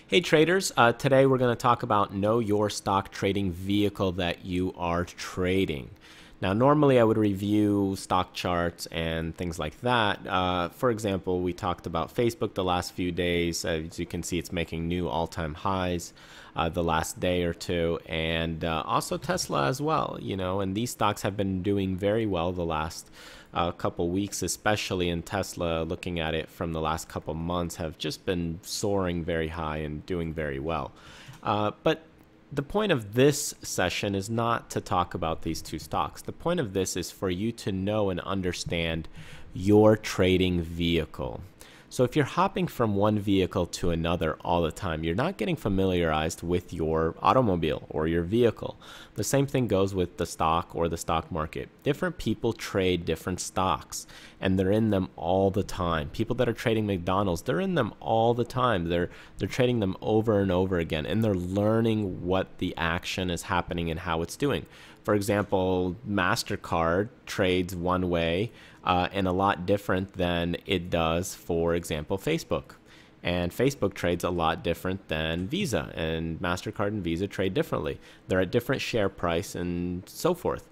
Hey traders, today we're going to talk about know your stock trading vehicle that you are trading. Now, normally I would review stock charts and things like that. For example, we talked about Facebook the last few days. As you can see, it's making new all-time highs the last day or two, and also Tesla as well. And these stocks have been doing very well the last couple weeks, especially in Tesla. Looking at it from the last couple months, have just been soaring very high and doing very well. But the point of this session is not to talk about these two stocks. The point of this is for you to know and understand your trading vehicle. So if you're hopping from one vehicle to another all the time, you're not getting familiarized with your automobile or your vehicle. The same thing goes with the stock or the stock market. Different people trade different stocks, and they're in them all the time. People that are trading McDonald's, they're in them all the time. They're trading them over and over again, and they're learning what the action is happening and how it's doing. For example, MasterCard trades one way and a lot different than it does, for example, Facebook. And Facebook trades a lot different than Visa, and MasterCard and Visa trade differently. They're at different share price and so forth.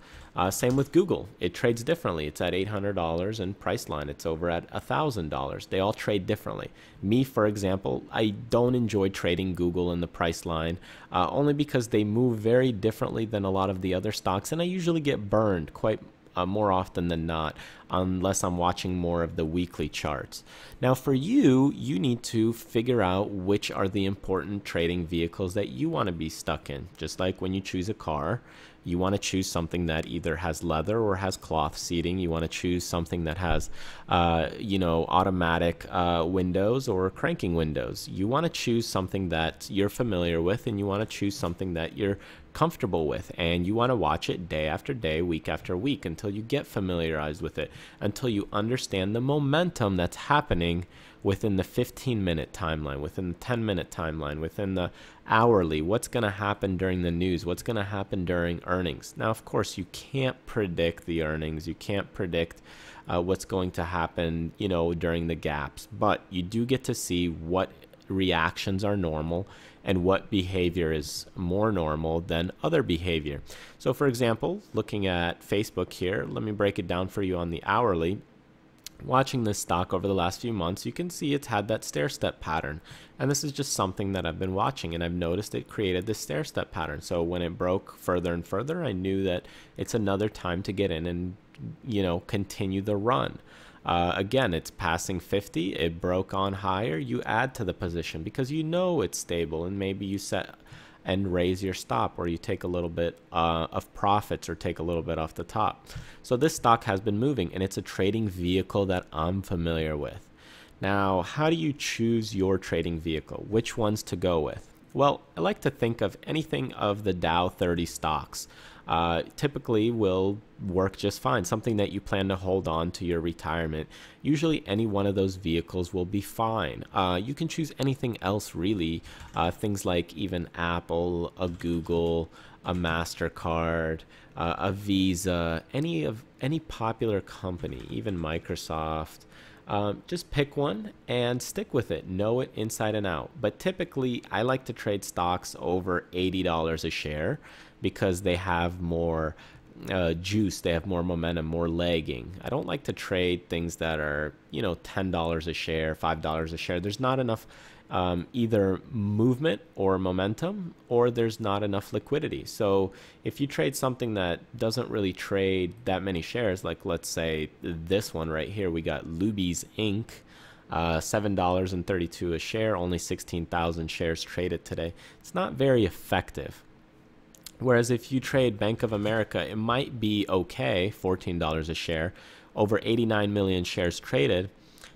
Same with Google. It trades differently. It's at $800, and Priceline, it's over at $1,000. They all trade differently. Me, for example, I don't enjoy trading Google and the Priceline only because they move very differently than a lot of the other stocks, and I usually get burned quite more often than not, unless I'm watching more of the weekly charts. Now for you, you need to figure out which are the important trading vehicles that you want to be stuck in. Just like when you choose a car, you want to choose something that either has leather or has cloth seating. You want to choose something that has, automatic windows or cranking windows. You want to choose something that you're familiar with, and you want to choose something that you're comfortable with, and you want to watch it day after day, week after week, until you get familiarized with it, until you understand the momentum that's happening within the 15-minute timeline, within the 10-minute timeline, within the hourly, what's going to happen during the news, what's going to happen during earnings. Now, of course, you can't predict the earnings. You can't predict what's going to happen, during the gaps, but you do get to see what reactions are normal and what behavior is more normal than other behavior. So for example, looking at Facebook here, let me break it down for you on the hourly. Watching this stock over the last few months, you can see it's had that stair-step pattern, and this is just something that I've been watching, and I've noticed it created this stair-step pattern. So when it broke further and further, I knew that it's another time to get in and continue the run. Again, it's passing 50, it broke on higher, you add to the position because it's stable, and maybe you set and raise your stop, or you take a little bit of profits or take a little bit off the top. So this stock has been moving, and it's a trading vehicle that I'm familiar with. Now, how do you choose your trading vehicle? Which ones to go with? Well, I like to think of anything of the Dow 30 stocks. Typically will work just fine, something that you plan to hold on to your retirement. Usually any one of those vehicles will be fine. You can choose anything else really, things like even Apple, a Google, a MasterCard, a Visa, any popular company, even Microsoft. Just pick one and stick with it. Know it inside and out. But typically, I like to trade stocks over $80 a share because they have more juice, they have more momentum, more lagging. I don't like to trade things that are, $10 a share, $5 a share. There's not enough either movement or momentum, or there's not enough liquidity. So if you trade something that doesn't really trade that many shares, like let's say this one right here, we got Luby's Inc., $7.32 a share, only 16,000 shares traded today. It's not very effective. Whereas if you trade Bank of America, it might be okay, $14 a share, over 89 million shares traded.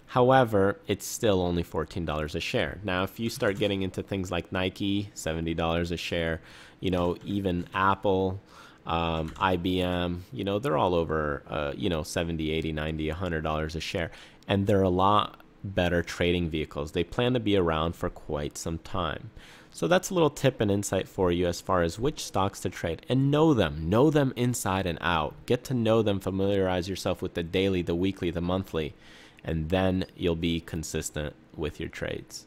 However, it's still only $14 a share. Now, if you start getting into things like Nike, $70 a share, even Apple, IBM, they're all over, 70, 80, 90, $100 a share. And they're a lot better trading vehicles. They plan to be around for quite some time. So that's a little tip and insight for you as far as which stocks to trade, and know them inside and out. Get to know them, familiarize yourself with the daily, the weekly, the monthly, and then you'll be consistent with your trades.